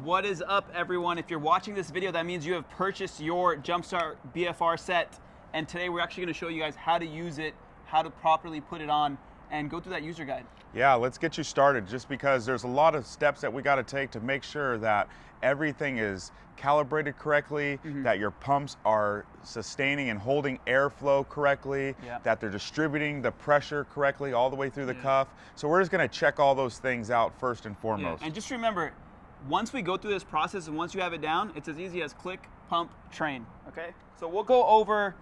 What is up, everyone? If you're watching this video, that means you have purchased your JumpStart BFR set, and today we're actually going to show you guys how to use it, how to properly put it on, and go through that user guide. Yeah, let's get you started, just because there's a lot of steps that we got to take to make sure that everything is calibrated correctly, that your pumps are sustaining and holding airflow correctly, that they're distributing the pressure correctly all the way through the cuff. So we're just going to check all those things out first and foremost. And just remember, once we go through this process and once you have it down, it's as easy as click, pump, train, okay? So we'll go over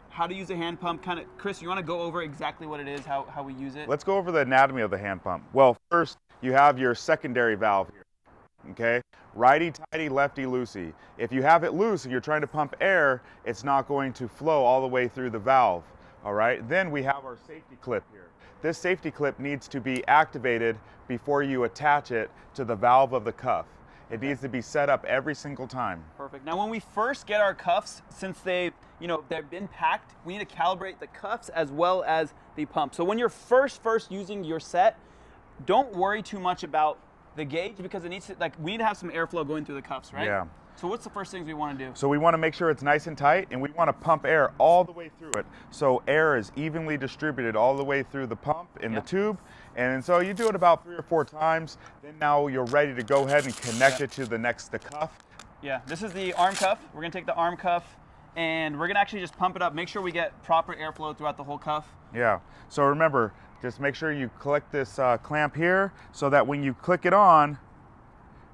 how to use a hand pump. Chris, you want to go over exactly what it is, how we use it? Let's go over the anatomy of the hand pump. Well, first you have your secondary valve here, okay? Righty-tighty, lefty-loosey. If you have it loose and you're trying to pump air, it's not going to flow all the way through the valve, all right? Then we have our safety clip here. This safety clip needs to be activated before you attach it to the valve of the cuff. It needs to be set up every single time. Perfect. Now, when we first get our cuffs, since they've been packed, we need to calibrate the cuffs as well as the pump. So when you're first using your set, don't worry too much about the gauge, because it needs to, we need to have some airflow going through the cuffs, right? Yeah. So what's the first things we want to do? So we want to make sure it's nice and tight, and we want to pump air all the way through it. So air is evenly distributed all the way through the pump in the tube. And so you do it about 3 or 4 times. Then now you're ready to go ahead and connect it to the cuff. Yeah, this is the arm cuff. We're going to take the arm cuff and we're going to actually just pump it up. Make sure we get proper airflow throughout the whole cuff. Yeah, so remember, just make sure you click this clamp here so that when you click it on,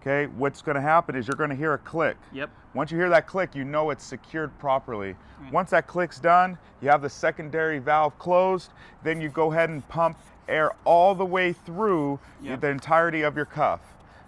okay, what's going to happen is you're going to hear a click. Yep. Once you hear that click, you know it's secured properly. Once that click's done, you have the secondary valve closed, then you go ahead and pump air all the way through the entirety of your cuff,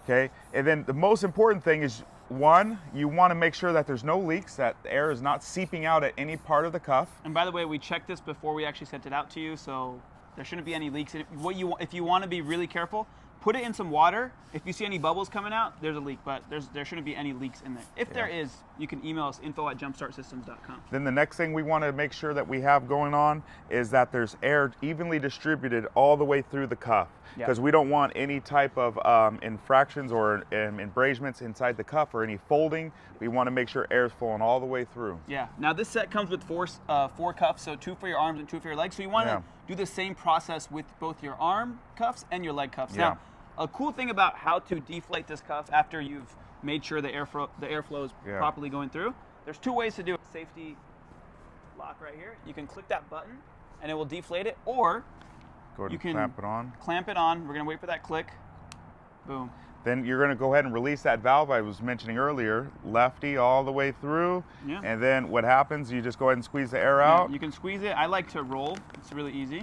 okay? And then the most important thing is, one, you want to make sure that there's no leaks, that the air is not seeping out at any part of the cuff. And by the way, we checked this before we actually sent it out to you, so there shouldn't be any leaks. If you want to be really careful, put it in some water. If you see any bubbles coming out, there's a leak, but there shouldn't be any leaks in there. If there is, you can email us info@jumpstartsystems.com. Then the next thing we want to make sure that we have going on is that there's air evenly distributed all the way through the cuff, because we don't want any type of infractions or embrasements inside the cuff or any folding. We want to make sure air is flowing all the way through. Yeah. Now this set comes with four cuffs, so 2 for your arms and 2 for your legs. So you want to do the same process with both your arm cuffs and your leg cuffs. Now, a cool thing about how to deflate this cuff after you've made sure the airflow is properly going through, there's 2 ways to do it. Safety lock right here. You can click that button and it will deflate it, or you can clamp it on. Clamp it on. We're going to wait for that click. Boom. Then you're going to go ahead and release that valve I was mentioning earlier, lefty all the way through. Yeah. And then what happens, you just go ahead and squeeze the air out. You can squeeze it. I like to roll. It's really easy.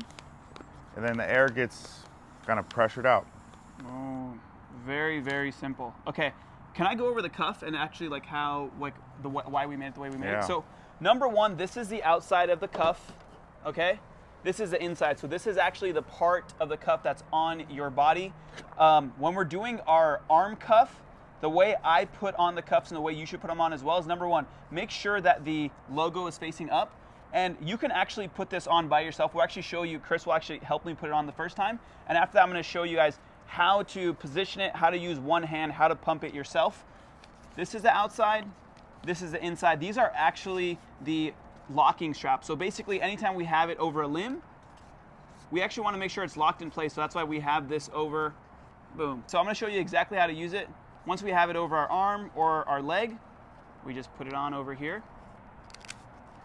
And then the air gets kind of pressured out. Oh, very, very simple. Okay, can I go over the cuff and actually why we made it the way we made it? So number 1, this is the outside of the cuff, okay? This is the inside. So this is actually the part of the cuff that's on your body. When we're doing our arm cuff, the way I put on the cuffs and the way you should put them on as well is, number 1, make sure that the logo is facing up. And you can actually put this on by yourself. We'll actually show you, Chris will actually help me put it on the first time. And after that, I'm going to show you guys how to position it, how to use one hand, how to pump it yourself. This is the outside. This is the inside. These are actually the locking straps. So basically, anytime we have it over a limb, we actually want to make sure it's locked in place. So that's why we have this over, boom. So I'm going to show you exactly how to use it. Once we have it over our arm or our leg, we just put it on over here.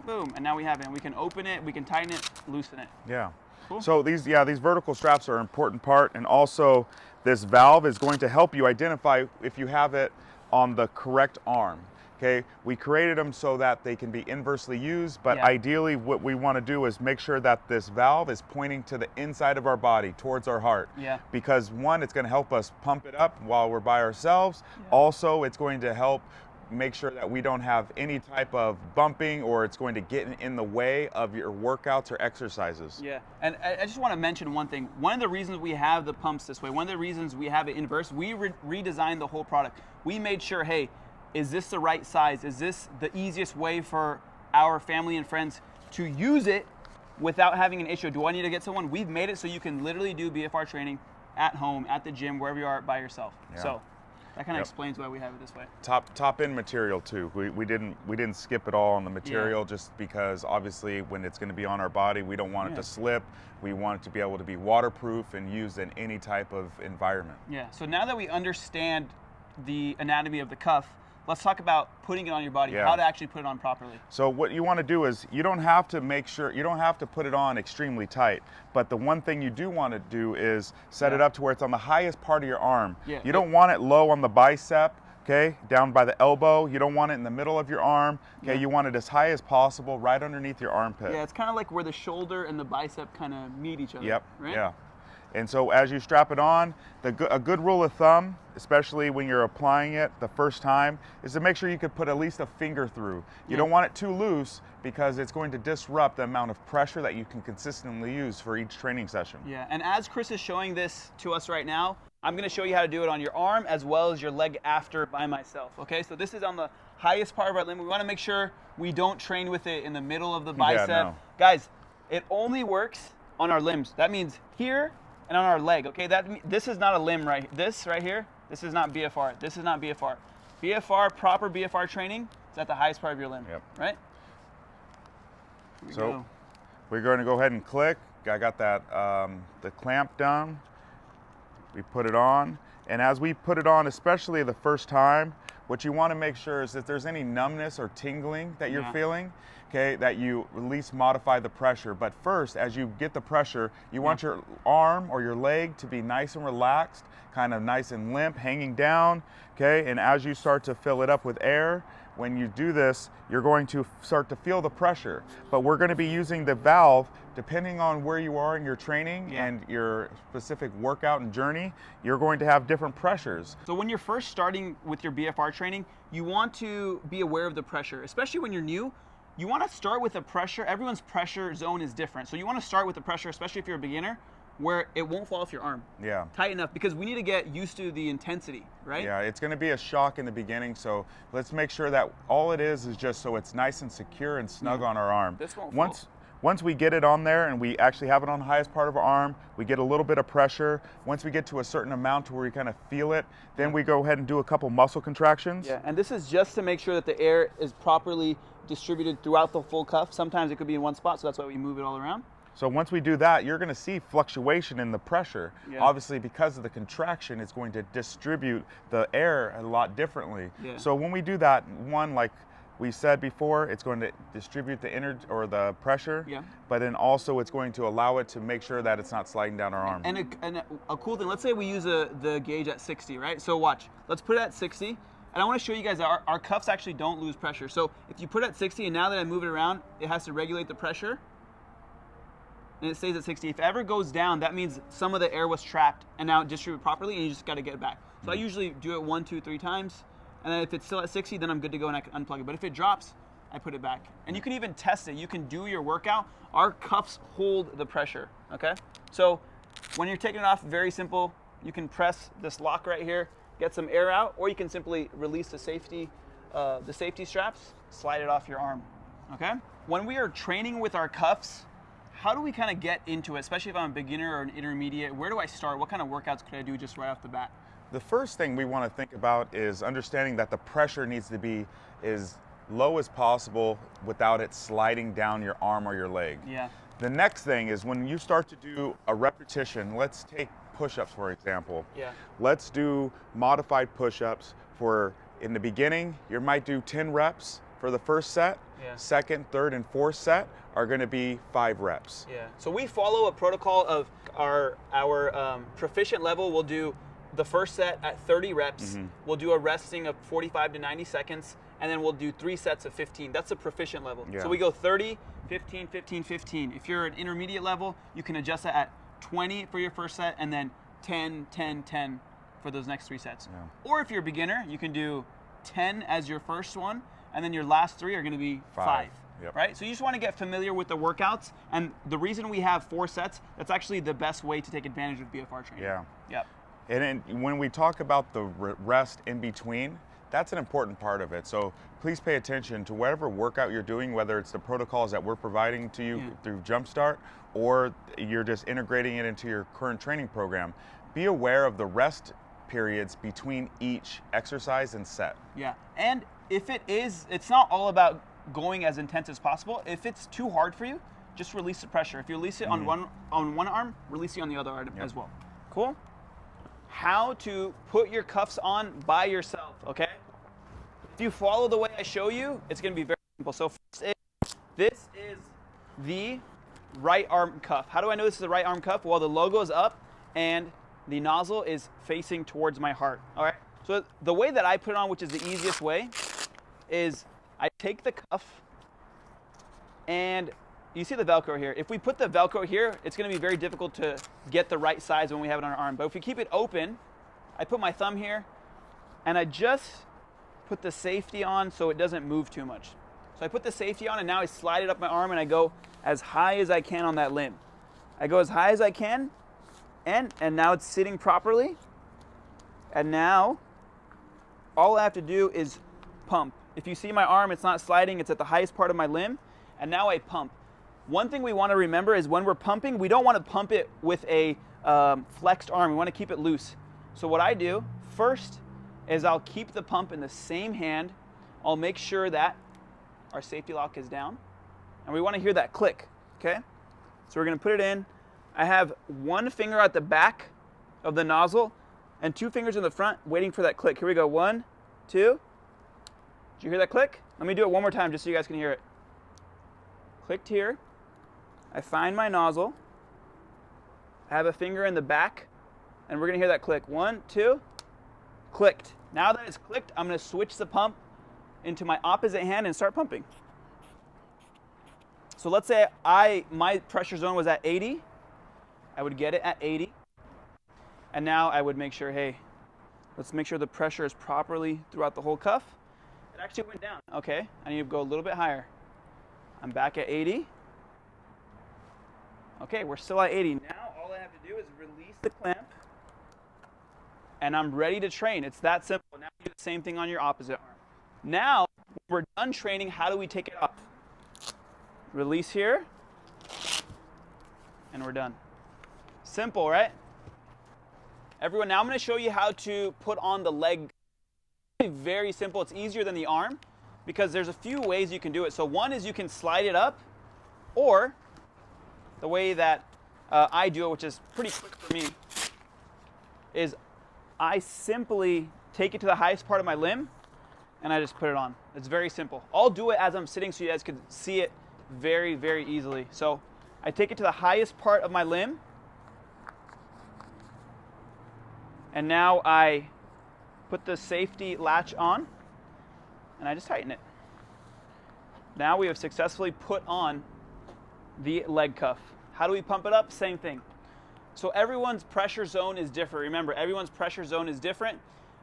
Boom, and now we have it. And we can open it, we can tighten it, loosen it. Yeah. Cool. So these vertical straps are an important part, and also this valve is going to help you identify if you have it on the correct arm. Okay, we created them so that they can be inversely used, but ideally what we want to do is make sure that this valve is pointing to the inside of our body, towards our heart. Yeah. Because 1, it's going to help us pump it up while we're by ourselves. Also, it's going to help make sure that we don't have any type of bumping, or it's going to get in the way of your workouts or exercises. Yeah, and I just want to mention one thing. One of the reasons we have the pumps this way, one of the reasons we have it inverse, we redesigned the whole product. We made sure, hey, is this the right size? Is this the easiest way for our family and friends to use it without having an issue? Do I need to get someone? We've made it so you can literally do BFR training at home, at the gym, wherever you are by yourself. So That kind of explains why we have it this way. Top end material too. We didn't skip it all on the material just because obviously when it's going to be on our body, we don't want it to slip. We want it to be able to be waterproof and used in any type of environment. Yeah. So now that we understand the anatomy of the cuff, let's talk about putting it on your body, how to actually put it on properly. So what you want to do is you don't have to put it on extremely tight, but the one thing you do want to do is set it up to where it's on the highest part of your arm. Yeah. You don't want it low on the bicep, okay, down by the elbow. You don't want it in the middle of your arm, okay? You want it as high as possible, right underneath your armpit. Yeah, it's kind of like where the shoulder and the bicep kind of meet each other. Yep, right? Yeah. And so as you strap it on, a good rule of thumb, especially when you're applying it the first time, is to make sure you could put at least a finger through. You don't want it too loose because it's going to disrupt the amount of pressure that you can consistently use for each training session. Yeah, and as Chris is showing this to us right now, I'm going to show you how to do it on your arm as well as your leg after by myself, okay? So this is on the highest part of our limb. We want to make sure we don't train with it in the middle of the bicep. Yeah, no. Guys, it only works on our limbs. That means here and on our leg, okay? This is not a limb this right here, this is not BFR. This is not BFR. BFR, proper BFR training is at the highest part of your limb, right? So we're going to go ahead and click. I got that, the clamp down. We put it on, and as we put it on, especially the first time, what you want to make sure is that there's any numbness or tingling that you're feeling, okay, that you at least modify the pressure. But first, as you get the pressure, you want your arm or your leg to be nice and relaxed, kind of nice and limp, hanging down, okay? And as you start to fill it up with air, when you do this, you're going to start to feel the pressure. But we're going to be using the valve depending on where you are in your training and your specific workout and journey. You're going to have different pressures. So when you're first starting with your BFR training, you want to be aware of the pressure, especially when you're new. You want to start with a pressure. Everyone's pressure zone is different. So you want to start with the pressure, especially if you're a beginner, where it won't fall off your arm. Yeah. Tight enough, because we need to get used to the intensity, right? Yeah, it's going to be a shock in the beginning, so let's make sure that all it is just so it's nice and secure and snug on our arm. This won't fall. Once we get it on there and we actually have it on the highest part of our arm, we get a little bit of pressure. Once we get to a certain amount to where we kind of feel it, then we go ahead and do a couple muscle contractions. Yeah, and this is just to make sure that the air is properly distributed throughout the full cuff. Sometimes it could be in one spot, so that's why we move it all around. So once we do that, you're going to see fluctuation in the pressure. Obviously, because of the contraction, it's going to distribute the air a lot differently. So when we do that, like we said before, it's going to distribute the energy or the pressure, but then also it's going to allow it to make sure that it's not sliding down our arm. And a cool thing, let's say we use the gauge at 60, right? So watch, let's put it at 60. And I want to show you guys that our cuffs actually don't lose pressure. So if you put it at 60 and now that I move it around, it has to regulate the pressure. And it stays at 60. If it ever goes down, that means some of the air was trapped and now distributed properly and you just got to get it back. So I usually do it 1, 2, 3 times. And then if it's still at 60, then I'm good to go and I can unplug it. But if it drops, I put it back. And you can even test it. You can do your workout. Our cuffs hold the pressure, okay? So when you're taking it off, very simple. You can press this lock right here, get some air out, or you can simply release the safety straps, slide it off your arm, okay? When we are training with our cuffs, how do we kind of get into it, especially if I'm a beginner or an intermediate? Where do I start? What kind of workouts could I do just right off the bat? The first thing we want to think about is understanding that the pressure needs to be as low as possible without it sliding down your arm or your leg. Yeah. The next thing is when you start to do a repetition, let's take push-ups for example. Yeah. Let's do modified push-ups for, in the beginning, you might do 10 reps for the first set. Second, third, and fourth set are going to be 5 reps. Yeah. So we follow a protocol of our proficient level. We'll do the first set at 30 reps. We'll do a resting of 45 to 90 seconds, and then we'll do 3 sets of 15. That's a proficient level. So we go 30, 15, 15, 15. If you're an intermediate level, you can adjust that at 20 for your first set, and then 10, 10, 10 for those next 3 sets. Or if you're a beginner, you can do 10 as your first one, and then your last 3 are going to be 5. Right? So you just want to get familiar with the workouts, and the reason we have 4 sets, that's actually the best way to take advantage of BFR training. And then when we talk about the rest in between, that's an important part of it. So please pay attention to whatever workout you're doing, whether it's the protocols that we're providing to you through JumpStart, or you're just integrating it into your current training program. Be aware of the rest periods between each exercise and set. Yeah, and if it's not all about going as intense as possible. If it's too hard for you, just release the pressure. If you release it on one arm, release it on the other arm as well. Cool? How to put your cuffs on by yourself, okay? If you follow the way I show you, it's gonna be very simple. So first, this is the right arm cuff. How do I know this is the right arm cuff? Well, the logo is up and the nozzle is facing towards my heart, all right? So the way that I put it on, which is the easiest way, is I take the cuff and you see the Velcro here. If we put the Velcro here, it's gonna be very difficult to get the right size when we have it on our arm. But if we keep it open, I put my thumb here and I just put the safety on so it doesn't move too much. So I put the safety on and now I slide it up my arm and I go as high as I can on that limb. I go as high as I can and now it's sitting properly. And now all I have to do is pump. If you see my arm, it's not sliding, it's at the highest part of my limb, and now I pump. One thing we want to remember is when we're pumping, we don't want to pump it with a flexed arm. We want to keep it loose. So what I do first is I'll keep the pump in the same hand. I'll make sure that our safety lock is down, and we want to hear that click, okay? So we're going to put it in. I have one finger at the back of the nozzle and 2 fingers in the front waiting for that click. Here we go, 1, 2. Did you hear that click? Let me do it one more time just so you guys can hear it. Clicked here. I find my nozzle. I have a finger in the back, and we're gonna hear that click. 1, 2, clicked. Now that it's clicked, I'm gonna switch the pump into my opposite hand and start pumping. So let's say my pressure zone was at 80. I would get it at 80. And now I would make sure, hey, let's make sure the pressure is properly throughout the whole cuff. It actually went down. Okay, I need to go a little bit higher. I'm back at 80. Okay, we're still at 80. Now all I have to do is release the clamp and I'm ready to train. It's that simple. Now you do the same thing on your opposite arm. Now we're done training. How do we take it off? Release here and we're done. Simple, right? Everyone, now I'm going to show you how to put on the leg. Very simple. It's easier than the arm because there's a few ways you can do it. So one is you can slide it up, or the way that I do it, which is pretty quick for me, is I simply take it to the highest part of my limb and I just put it on. It's very simple. I'll do it as I'm sitting so you guys can see it very, very easily. So I take it to the highest part of my limb and now I put the safety latch on and I just tighten it. Now we have successfully put on the leg cuff. How do we pump it up? Same thing. So everyone's pressure zone is different. Remember, everyone's pressure zone is different.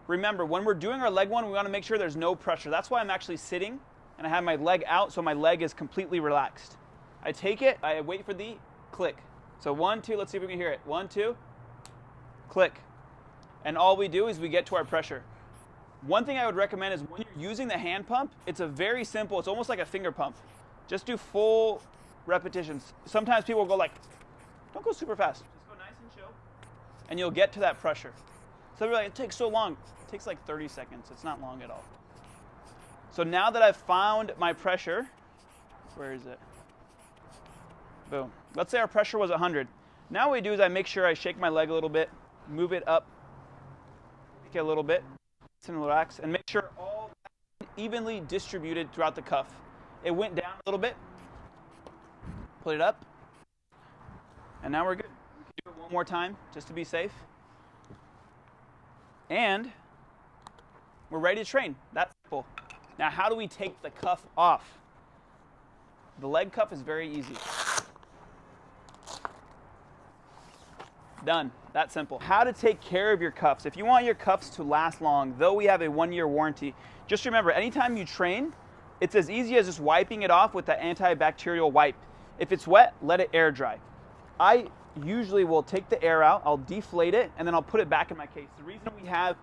Remember, when we're doing our leg one, we want to make sure there's no pressure. That's why I'm actually sitting and I have my leg out so my leg is completely relaxed. I take it, I wait for the click. So 1, 2, let's see if we can hear it. 1, 2, click. And all we do is we get to our pressure. One thing I would recommend is when you're using the hand pump, it's a very simple, it's almost like a finger pump. Just do full repetitions. Sometimes people go like, don't go super fast. Just go nice and chill. And you'll get to that pressure. So they're like, it takes so long. It takes like 30 seconds. It's not long at all. So now that I've found my pressure, where is it? Boom. Let's say our pressure was 100. Now what we do is I make sure I shake my leg a little bit, move it up a little bit, and relax, and make sure all evenly distributed throughout the cuff. It went down a little bit, put it up, and now we're good. We can do it one more time just to be safe. And we're ready to train. That's simple. Now how do we take the cuff off? The leg cuff is very easy. Done. That simple. How to take care of your cuffs. If you want your cuffs to last long, though we have a 1-year warranty, just remember, anytime you train, it's as easy as just wiping it off with the antibacterial wipe. If it's wet, let it air dry. I usually will take the air out, I'll deflate it, and then I'll put it back in my case. The reason we have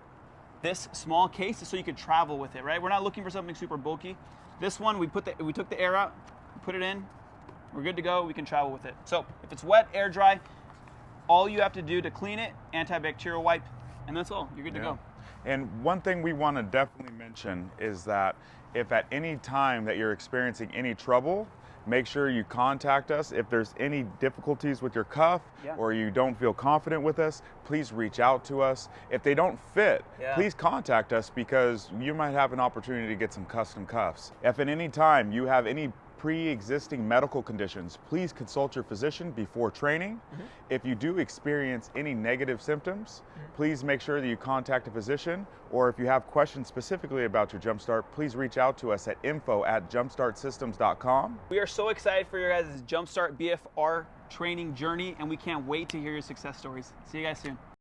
this small case is so you can travel with it, right? We're not looking for something super bulky. This one, we took the air out, put it in, we're good to go, we can travel with it. So if it's wet, air dry, all you have to do to clean it, antibacterial wipe, and that's all. You're good to go. And one thing we want to definitely mention is that if at any time that you're experiencing any trouble, make sure you contact us. If there's any difficulties with your cuff or you don't feel confident with us, please reach out to us. If they don't fit, please contact us, because you might have an opportunity to get some custom cuffs. If at any time you have any pre-existing medical conditions, please consult your physician before training. If you do experience any negative symptoms, please make sure that you contact a physician, or if you have questions specifically about your JumpStart, please reach out to us at info@jumpstartsystems.com. We are so excited for your guys' JumpStart BFR training journey, and we can't wait to hear your success stories. See you guys soon.